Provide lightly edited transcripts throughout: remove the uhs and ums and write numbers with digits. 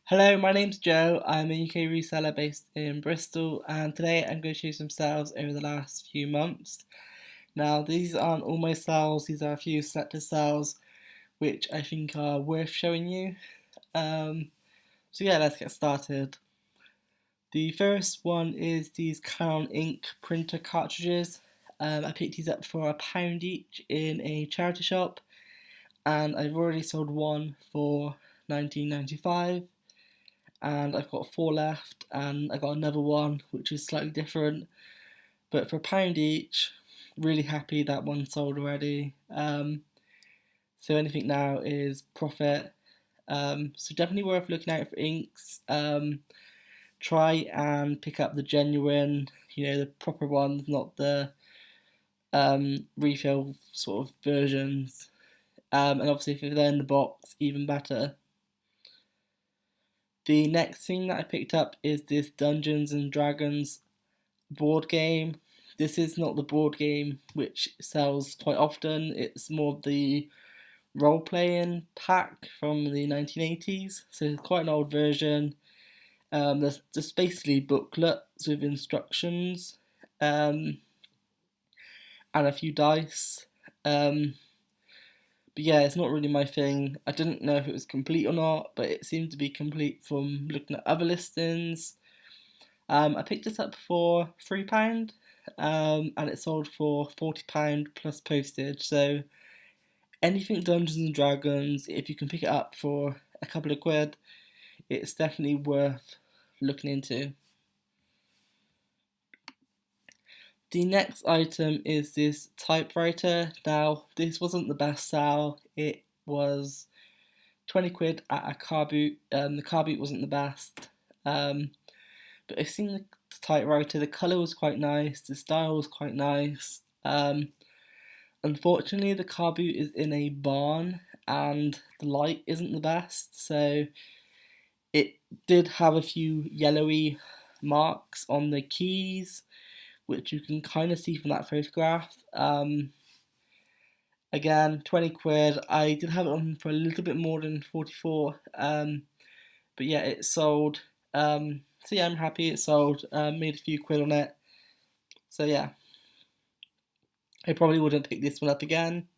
Hello, my name's Joe. I'm a UK reseller based in Bristol, and today I'm going to show you some sales over the last few months. Now, these aren't all my sales, these are a few selected sales which I think are worth showing you. Um, so, let's get started. The first one is these Canon ink printer cartridges. I picked these up for £1 each in a charity shop, and I've already sold one for 19.95. And I've got four left, and I got another one which is slightly different, but for £1 each. Really happy that one sold already. So anything now is profit. So definitely worth looking out for inks. Try and pick up the genuine, the proper ones, not the refill sort of versions. And obviously if they're in the box, even better. The next thing that I picked up is this Dungeons and Dragons board game. This is not the board game which sells quite often, it's more the role playing pack from the 1980s, so it's quite an old version. There's just basically booklets with instructions and a few dice. But yeah, it's not really my thing. I didn't know if it was complete or not, but it seemed to be complete from looking at other listings. I picked this up for £3, and it sold for £40 plus postage. So anything Dungeons and Dragons, if you can pick it up for a couple of quid, it's definitely worth looking into. The next item is this typewriter. Now, this wasn't the best sell. It was 20 quid at a car boot. The car boot wasn't the best. But I've seen the typewriter. The colour was quite nice. The style was quite nice. Unfortunately, the car boot is in a barn and the light isn't the best. So it did have a few yellowy marks on the keys, which you can kind of see from that photograph. Again, 20 quid. I did have it on for a little bit more than 44. But yeah, it sold. So yeah, I'm happy it sold. Made a few quid on it. So yeah, I probably wouldn't pick this one up again.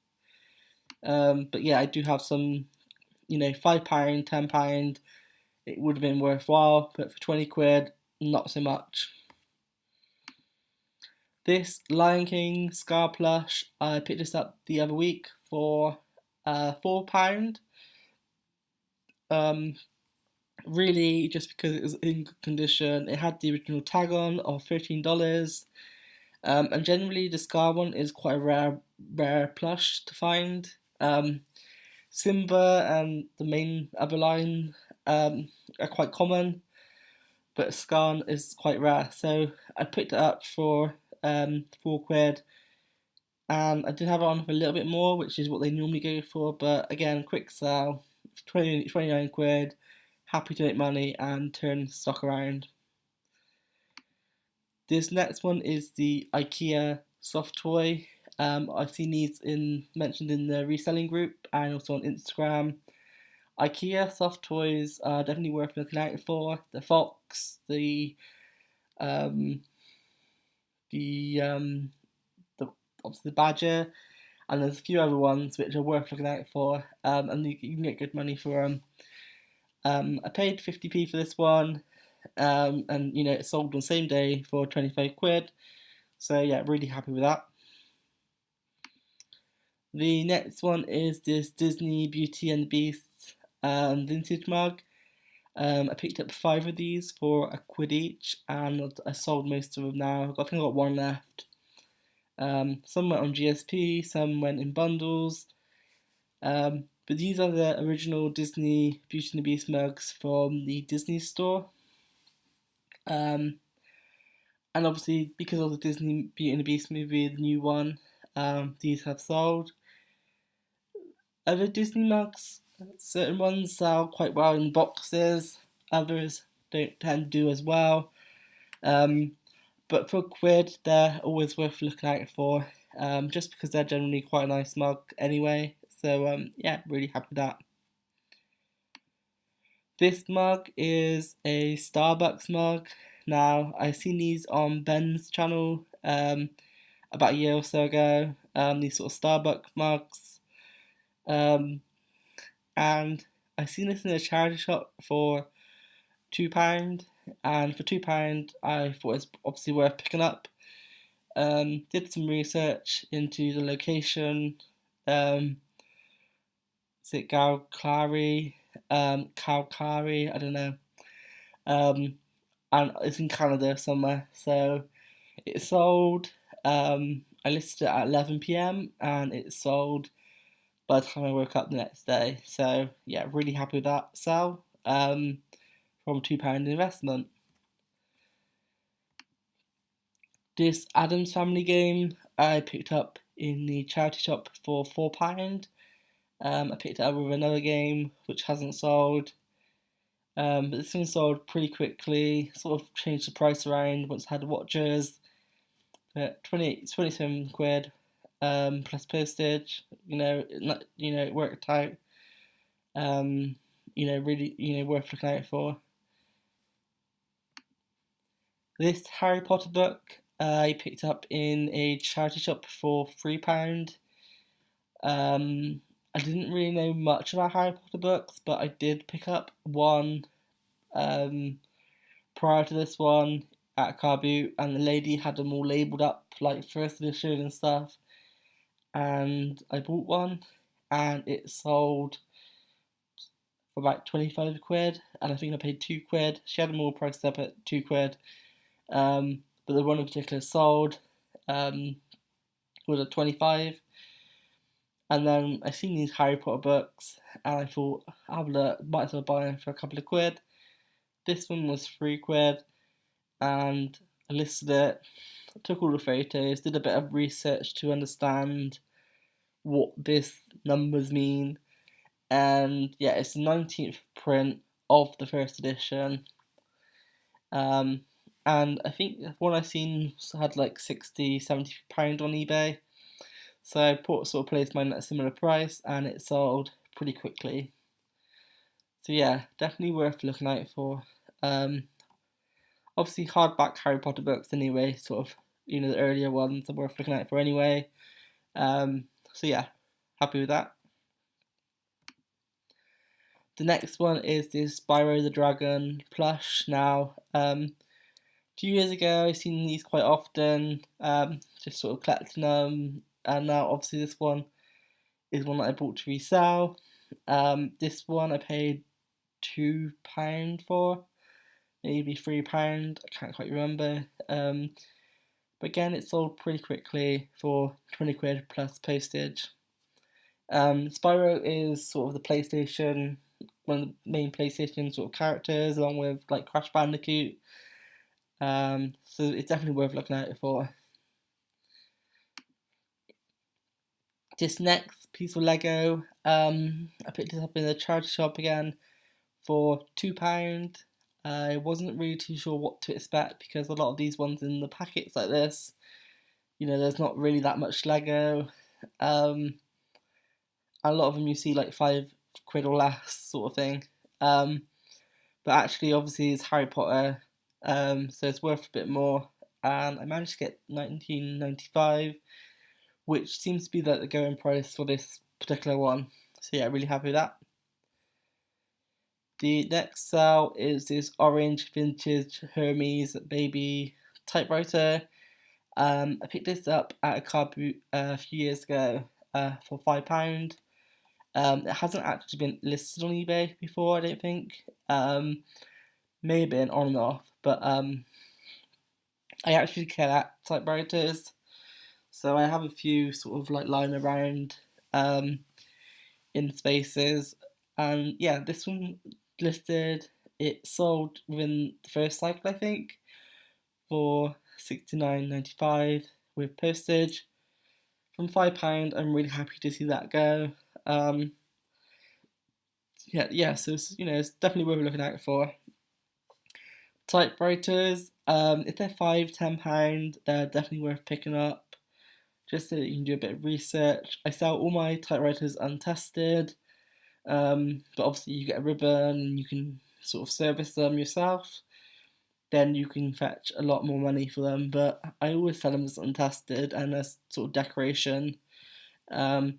But yeah, I do have some, £5, £10. It would have been worthwhile, but for 20 quid, not so much. This Lion King Scar plush, I picked this up the other week for £4. Really, just because it was in good condition. It had the original tag on of $13. And generally, the Scar one is quite a rare plush to find. Simba and the main other line are quite common, but Scar is quite rare. So I picked it up for £4, and I did have it on for a little bit more, which is what they normally go for. But again, quick sell, 29 quid. Happy to make money and turn stock around. This next one is the IKEA soft toy. I've seen these mentioned in the reselling group and also on Instagram. IKEA soft toys are definitely worth looking out for. The fox, um, the obviously the badger, and there's a few other ones which are worth looking out for. And you can get good money for them. I paid 50p for this one, and it sold on the same day for 25 quid. So yeah, really happy with that. The next one is this Disney Beauty and the Beast vintage mug. I picked up 5 of these for a quid each, and I sold most of them now. I think I got one left. Some went on GSP, some went in bundles. But these are the original Disney Beauty and the Beast mugs from the Disney store. And obviously, because of the Disney Beauty and the Beast movie, the new one, these have sold. Other Disney mugs, certain ones sell quite well in boxes, others don't tend to do as well. But for a quid, they're always worth looking out for, just because they're generally quite a nice mug anyway. So yeah, really happy with that. This mug is a Starbucks mug. Now, I've seen these on Ben's channel about a year or so ago, these sort of Starbucks mugs. Um, and I've seen this in a charity shop for £2, and for £2, I thought it's obviously worth picking up. Did some research into the location. Um, is it Calcari? Calcari? I don't know. Um, and it's in Canada somewhere. So it sold. I listed it at 11 p.m. and it sold by the time I woke up the next day. So yeah, really happy with that sell. From £2 investment. This Adams Family game I picked up in the charity shop for £4. I picked it up with another game which hasn't sold. But this one sold pretty quickly. Sort of changed the price around once I had watchers. But 27 quid plus postage. It worked out. Really, worth looking out for. This Harry Potter book I picked up in a charity shop for £3. I didn't really know much about Harry Potter books, but I did pick up one um, prior to this one at a car boot, and the lady had them all labelled up like first edition and stuff. And I bought one, and it sold for about 25 quid, and I think I paid £2. She had them all priced up at £2. But the one in particular sold was at 25. And then I seen these Harry Potter books, and I thought, I'll have a look, might as well buy them for a couple of quid. This one was £3, and I listed it, took all the photos, did a bit of research to understand what this numbers mean, and yeah, it's the 19th print of the first edition. And I think one I've seen had like £60-70 on eBay. So I sort of placed mine at a similar price, and it sold pretty quickly. So yeah, definitely worth looking out for. Obviously hardback Harry Potter books anyway, sort of, the earlier ones are worth looking out for anyway. So yeah, happy with that. The next one is this Spyro the Dragon plush. Now, a few years ago I've seen these quite often, just sort of collecting them, and now obviously this one is one that I bought to resell. This one I paid £2 for, maybe £3, I can't quite remember. But again, it sold pretty quickly for 20 quid plus postage. Spyro is sort of the PlayStation, one of the main PlayStation sort of characters, along with like Crash Bandicoot. So it's definitely worth looking out for. This next piece of Lego, I picked it up in the charity shop again for £2. I wasn't really too sure what to expect because a lot of these ones in the packets like this, there's not really that much Lego. A lot of them you see like £5 or less sort of thing. But actually, obviously, it's Harry Potter, so it's worth a bit more. And I managed to get £19.95, which seems to be like the going price for this particular one. So yeah, really happy with that. The next sale is this orange vintage Hermes baby typewriter. I picked this up at a car boot a few years ago for £5. It hasn't actually been listed on eBay before, I don't think. May have been on and off, but I actually collect typewriters, so I have a few sort of like lying around in spaces, and yeah, this one listed. It sold within the first cycle, I think, for £69.95 with postage. From £5, I'm really happy to see that go. So it's definitely worth looking out for. Typewriters, if they're £5, £10, they're definitely worth picking up, just so that you can do a bit of research. I sell all my typewriters untested, but obviously you get a ribbon and you can sort of service them yourself, then you can fetch a lot more money for them. But I always sell them as untested and as sort of decoration, um,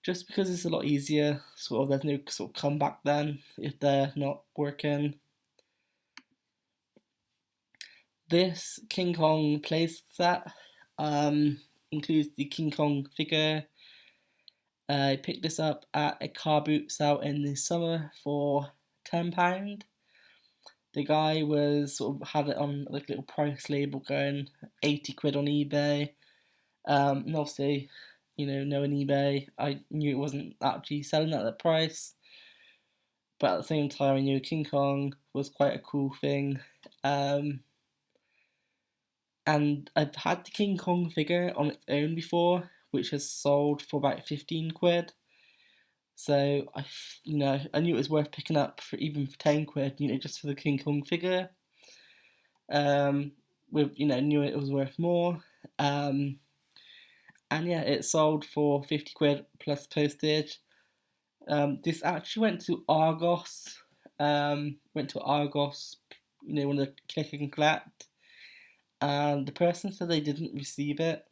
just because it's a lot easier. Sort of, there's no sort of comeback then if they're not working. This King Kong play set includes the King Kong figure. I picked this up at a car boot sale in the summer for £10. The guy was sort of had it on like a little price label going 80 quid on eBay. And obviously, knowing eBay, I knew it wasn't actually selling at that price. But at the same time, I knew King Kong was quite a cool thing. And I've had the King Kong figure on its own before, which has sold for about 15 quid. So I knew it was worth picking up for even for 10 quid, just for the King Kong figure. Knew it was worth more. And yeah, it sold for 50 quid plus postage. This actually went to Argos. One of the click and collect, and the person said they didn't receive it.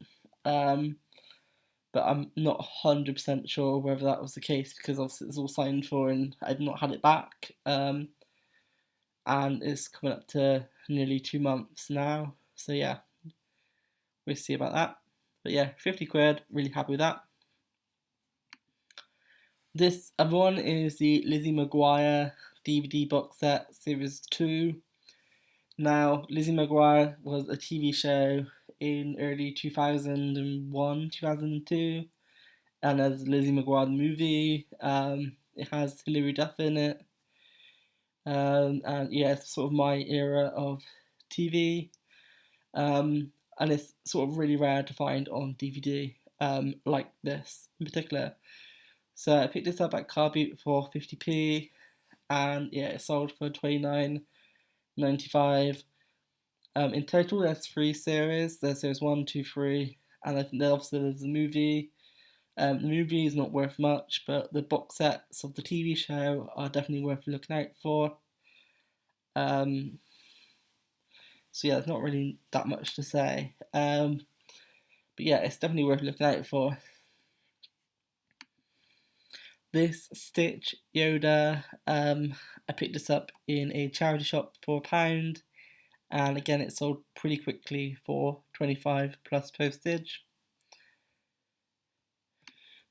But I'm not 100% sure whether that was the case, because obviously it's all signed for and I've not had it back. And it's coming up to nearly 2 months now. So yeah, we'll see about that. But yeah, 50 quid, really happy with that. This other one is the Lizzie McGuire DVD box set series 2. Now, Lizzie McGuire was a TV show in early 2001, 2002, and as Lizzie McGuire the movie, it has Hilary Duff in it, and yeah, it's sort of my era of TV, and it's sort of really rare to find on DVD, like this in particular. So I picked this up at Car Boot for 50p, and yeah, it sold for £29.95. In total, there's 3 series. There's series 1, 2, 3, and I think obviously there's the movie. The movie is not worth much, but the box sets of the TV show are definitely worth looking out for. So yeah, there's not really that much to say. But yeah, it's definitely worth looking out for. This Stitch Yoda, I picked this up in a charity shop for £1, and again it sold pretty quickly for 25 plus postage.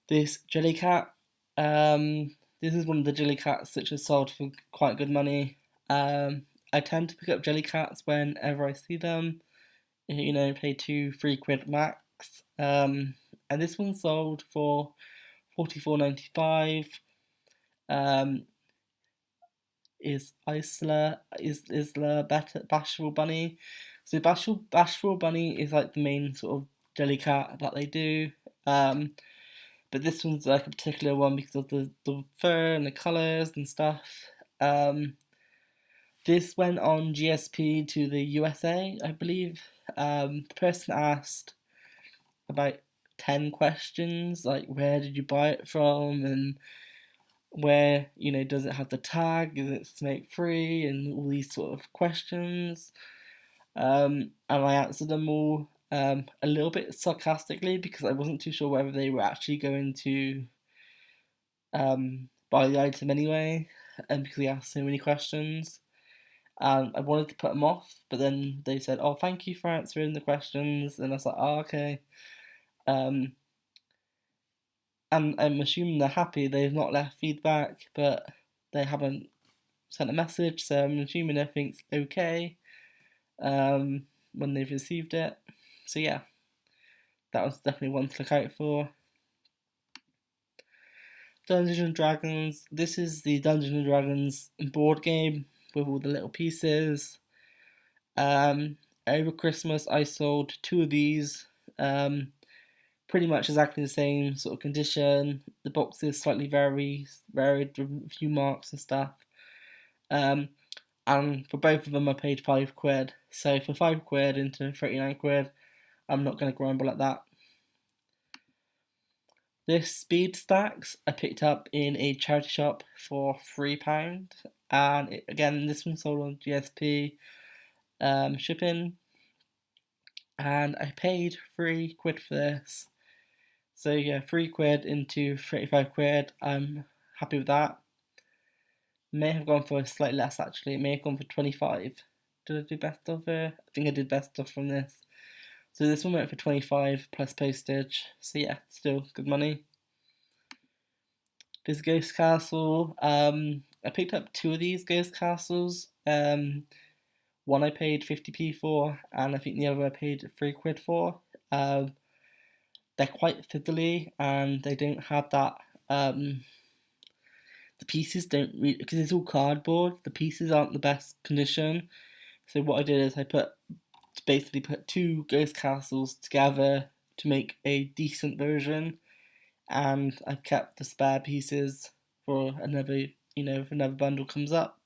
This Jellycat, this is one of the Jellycats which has sold for quite good money. I tend to pick up Jellycats whenever I see them, pay 2-3 quid max. And this one sold for £44.95. Is Isla Bashful Bunny. So Bashful Bunny is like the main sort of Jellycat that they do. But this one's like a particular one because of the fur and the colours and stuff. This went on GSP to the USA, I believe. The person asked about 10 questions, like where did you buy it from, and where, does it have the tag, is it snake free, and all these sort of questions. And I answered them all a little bit sarcastically because I wasn't too sure whether they were actually going to buy the item anyway, and because he asked so many questions. I wanted to put them off, but then they said, "Oh, thank you for answering the questions," and I was like, "Oh, okay." And I'm assuming they're happy. They've not left feedback, but they haven't sent a message, so I'm assuming everything's okay when they've received it. So yeah, that was definitely one to look out for. Dungeons and Dragons. This is the Dungeons and Dragons board game with all the little pieces. Over Christmas, I sold 2 of these. Pretty much exactly the same sort of condition. The boxes slightly varied with a few marks and stuff. And for both of them, I paid 5 quid. So for 5 quid into 39 quid, I'm not going to grumble at that. This Speed Stacks I picked up in a charity shop for £3. and again, this one sold on GSP shipping, and I paid £3 for this. So yeah, £3 into 35 quid. I'm happy with that. May have gone for slightly less actually. It may have gone for 25. Did I do best offer? I think I did best offer from this. So this one went for 25 plus postage. So yeah, still good money. This Ghost Castle. I picked up two of these Ghost Castles. One I paid 50p for, and I think the other I paid £3 for. They're quite fiddly, and they don't have that. The pieces don't really, because it's all cardboard. The pieces aren't the best condition. So what I did is I basically put two Ghost Castles together to make a decent version, and I've kept the spare pieces for another, if another bundle comes up.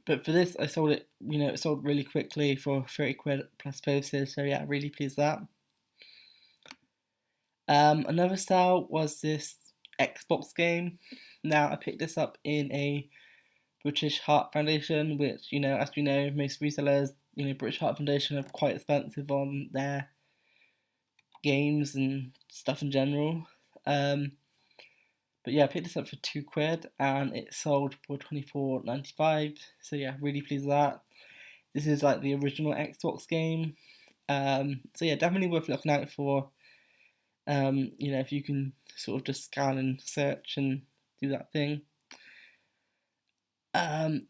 But for this, I sold it, it sold really quickly for £30 plus postage. So yeah, really pleased with that. Another sale was this Xbox game. Now I picked this up in a British Heart Foundation, which, as we know, most resellers, British Heart Foundation are quite expensive on their games and stuff in general. But yeah, I picked this up for £2 and it sold for £24.95. So yeah, really pleased with that. This is like the original Xbox game. So yeah, definitely worth looking out for. If you can sort of just scan and search and do that thing.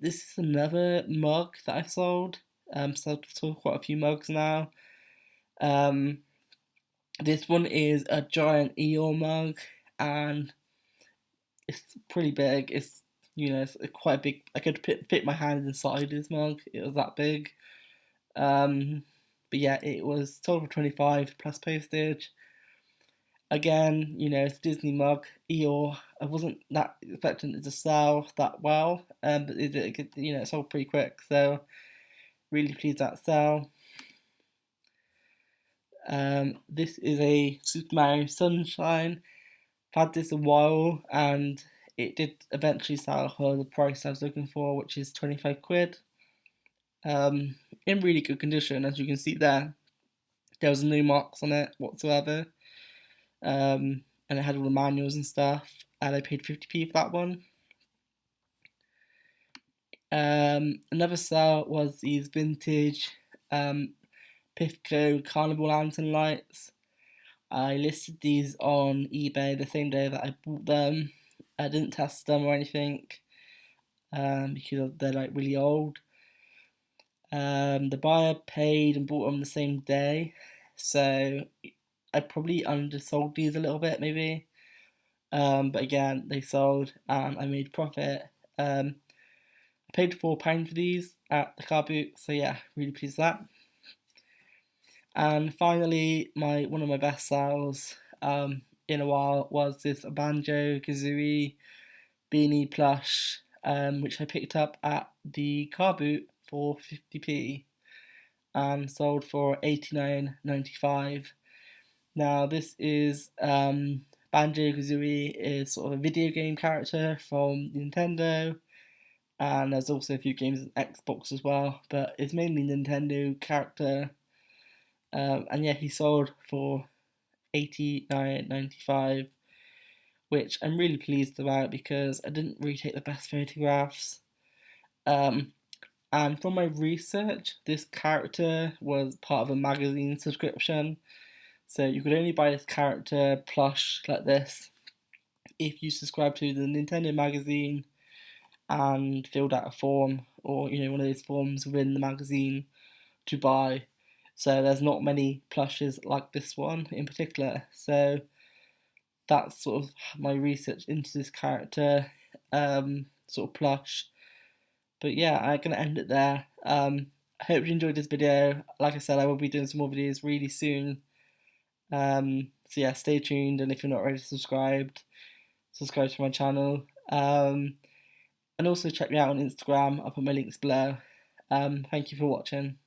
This is another mug that I've sold. So I've sold quite a few mugs now. This one is a giant Eeyore mug, and it's pretty big. It's it's quite big. I could fit my hand inside this mug. It was that big. But yeah, it was sold for 25 plus postage. Again, it's a Disney mug. Eeyore. I wasn't that expecting it to sell that well, but it sold pretty quick. So really pleased that sell. This is a Super Mario Sunshine. I've had this a while, and it did eventually sell for the price I was looking for, which is £25. In really good condition, as you can see there. There was no marks on it whatsoever. And it had all the manuals and stuff, and I paid 50p for that one. Another sale was these vintage Pithco Carnival Lantern lights. I listed these on eBay the same day that I bought them. I didn't test them or anything because they're like really old. The buyer paid and bought them the same day, so I probably undersold these a little bit maybe. But again, they sold and I made profit. I paid £4 for these at the car boot, so yeah, really pleased with that. And finally, one of my best sales in a while was this Banjo Kazooie beanie plush, which I picked up at the car boot for 50p and sold for £89.95. Now this is Banjo-Kazooie is sort of a video game character from Nintendo, and there's also a few games on Xbox as well, but it's mainly Nintendo character. And yeah, he sold for £89.95, which I'm really pleased about because I didn't really take the best photographs. And from my research, this character was part of a magazine subscription. So you could only buy this character plush like this if you subscribe to the Nintendo magazine and filled out a form, or one of those forms within the magazine to buy. So there's not many plushes like this one in particular. So that's sort of my research into this character sort of plush. But yeah, I'm gonna end it there. I hope you enjoyed this video. Like I said, I will be doing some more videos really soon. So yeah, stay tuned, and if you're not already subscribed, subscribe to my channel. And also check me out on Instagram. I'll put my links below. Thank you for watching.